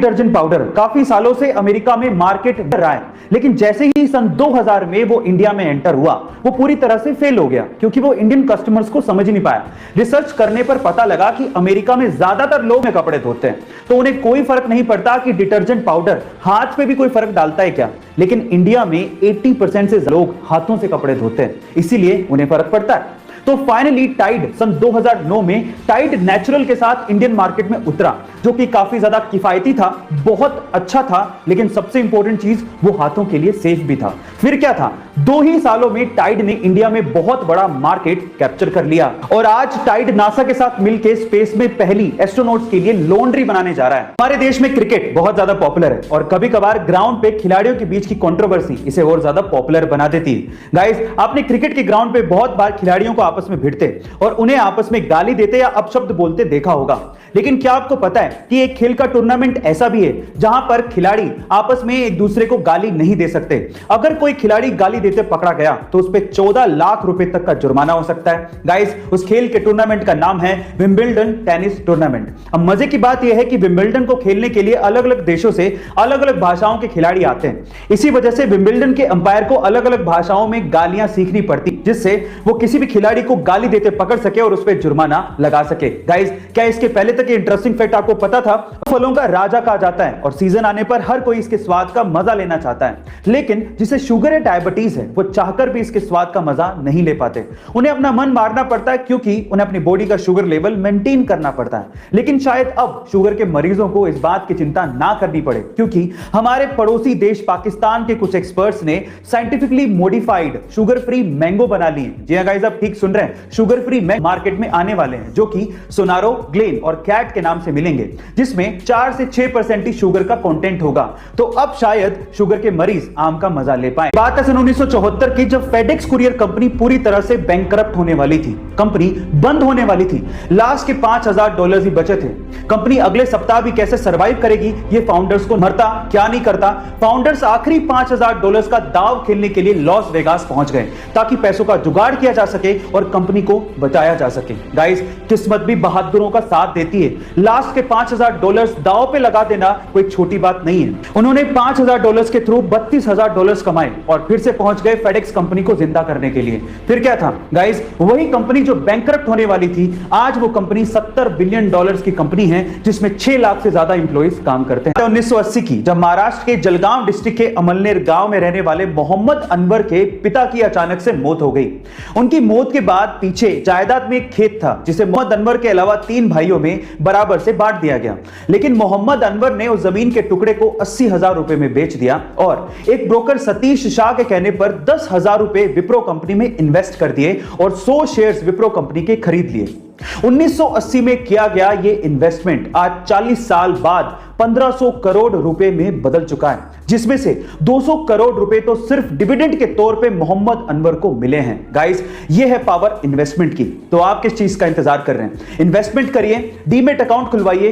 Detergent powder काफी सालों से अमेरिका में मार्केट कर रहा है, लेकिन जैसे ही सन 2000 में वो इंडिया में एंटर हुआ वो पूरी तरह से फेल हो गया क्योंकि वो इंडियन कस्टमर्स को समझ नहीं पाया। रिसर्च करने पर पता लगा कि अमेरिका में ज्यादातर लोग कपड़े धोते हैं तो उन्हें कोई फर्क नहीं पड़ता कि डिटर्जेंट पाउडर हाथ पे भी कोई फर्क डालता है क्या, लेकिन इंडिया में 80% से लोग हाथों से कपड़े धोते हैं, इसीलिए उन्हें फर्क पड़ता है। तो फाइनली टाइड सन 2009 में टाइड नेचुरल के साथ इंडियन मार्केट में उतरा, जो कि काफी ज्यादा किफायती था, बहुत अच्छा था, लेकिन सबसे इंपॉर्टेंट चीज वो हाथों के लिए सेफ भी था। फिर क्या था, 2 ही सालों में टाइड ने इंडिया में बहुत बड़ा मार्केट कैप्चर कर लिया और आज टाइड नासा के साथ मिलकर स्पेस में पहली एस्ट्रोनॉट्स के लिए लॉन्ड्री बनाने जा रहा है। हमारे देश में क्रिकेट बहुत ज्यादा पॉपुलर है और कभी कभार ग्राउंड पे खिलाड़ियों के बीच की कंट्रोवर्सी इसे और ज्यादा पॉपुलर बना देती है। गाइस, आपने क्रिकेट के ग्राउंड पे बहुत बार खिलाड़ियों को आपस में भिड़ते और उन्हें आपस में गाली देते या अपशब्द बोलते देखा होगा, लेकिन क्या आपको पता है कि एक खेल का टूर्नामेंट ऐसा भी है जहां पर खिलाड़ी आपस में एक दूसरे को गाली नहीं दे सकते। अगर कोई खिलाड़ी गाली देते पकड़ा गया तो उस पर 14 लाख रुपए तक का जुर्माना हो सकता है। गाइस, उस खेल के टूर्नामेंट का नाम है विंबलडन टेनिस टूर्नामेंट। अब मजे की बात यह है कि विंबलडन को खेलने के लिए अलग अलग देशों से अलग अलग भाषाओं के खिलाड़ी आते हैं। इसी वजह से विंबलडन के अंपायर को अलग अलग भाषाओं में गालियां सीखनी पड़ती, जिससे वो किसी भी खिलाड़ी को गाली देते पकड़ सके और उस पर जुर्माना लगा सके। गाइस, क्या इसके पहले तक ये इंटरेस्टिंग फैक्ट आपको पता था? फलों का राजा कहा जाता है और सीजन आने पर हर कोई इसके स्वाद का मजा लेना चाहता है, लेकिन जिसे शुगर या डायबिटीज है वो चाहकर भी इसके स्वाद का मजा नहीं ले पाते। उन्हें अपना मन मारना पड़ता है क्योंकि उन्हें अपनी बॉडी का शुगर लेवल मेंटेन करना पड़ता है। लेकिन शायद अब शुगर के मरीजों को इस बात की चिंता ना करनी पड़े क्योंकि हमारे पड़ोसी देश पाकिस्तान के कुछ एक्सपर्ट्स ने scientifically modified sugar free mango बना लिए। जी हां गाइस, आप ठीक सुन रहे हैं, शुगर फ्री मैंगो मार्केट में आने वाले हैं जो कि सोनारो, ग्लेन और कैट के नाम से मिलेंगे, जिसमें 4 से 6% ही शुगर का कंटेंट होगा। तो अब शायद शुगर के मरीज आम का मजा ले पाए। बात है सन 1974 की, जब फेडेक्स कुरियर कंपनी पूरी तरह से बैंकरप्ट होने वाली थी, कंपनी बंद होने वाली थी, लास्ट के $5000 ही बचे थे। कंपनी अगले सप्ताह भी कैसे सरवाइव करेगी ये फाउंडर्स को मरता क्या नहीं करता। फाउंडर्स आखिरी $5000 का दाव खेलने के लिए लॉस वेगास पहुंच गए ताकि पैसों का जुगाड़ किया जा सके और कंपनी को बचाया जा सके। गाइस, किस्मत भी बहादुरों का साथ देती है। लास्ट के $5000 दाव पे लगा देना कोई छोटी बात नहीं है। उन्होंने $5000 के थ्रू $32000 कमाए और फिर से पहुंच गए फेडेक्स कंपनी को जिंदा करने के लिए। फिर क्या था गाइस, वही कंपनी जो बैंकरप्ट होने वाली थी, आज वो कंपनी $70 बिलियन की कंपनी है जिसमें 6 लाख से ज्यादा इंप्लॉइज काम करते हैं। 1980 की, जब महाराष्ट्र के जलगांव डिस्ट्रिक्ट के अमलनेर गांव में रहने वाले मोहम्मद अनवर के पिता की अचानक से मौत हो गई। उनकी मौत के बाद पीछे जायदाद में एक खेत था जिसे मोहम्मद अनवर के अलावा 3 भाइयों में बराबर से बांट दिया गया, लेकिन मोहम्मद अनवर ने उस जमीन के टुकड़े को 80,000 रुपए में बेच दिया और एक ब्रोकर सतीश शाह के कहने पर 10,000 रुपए विप्रो कंपनी में इन्वेस्ट कर दिए और 100 शेयर्स विप्रो कंपनी के खरीद लिए। 1980 में किया गया यह इन्वेस्टमेंट आज 40 साल बाद 1500 करोड़ रुपए में बदल चुका है, जिसमें से 200 करोड़ रुपए तो सिर्फ डिविडेंड के तौर पे मोहम्मद अनवर को मिले हैं। गाइस, ये है पावर इन्वेस्टमेंट की। तो आप किस चीज का इंतजार कर रहे हैं? इन्वेस्टमेंट करिए, डीमैट अकाउंट खुलवाइए।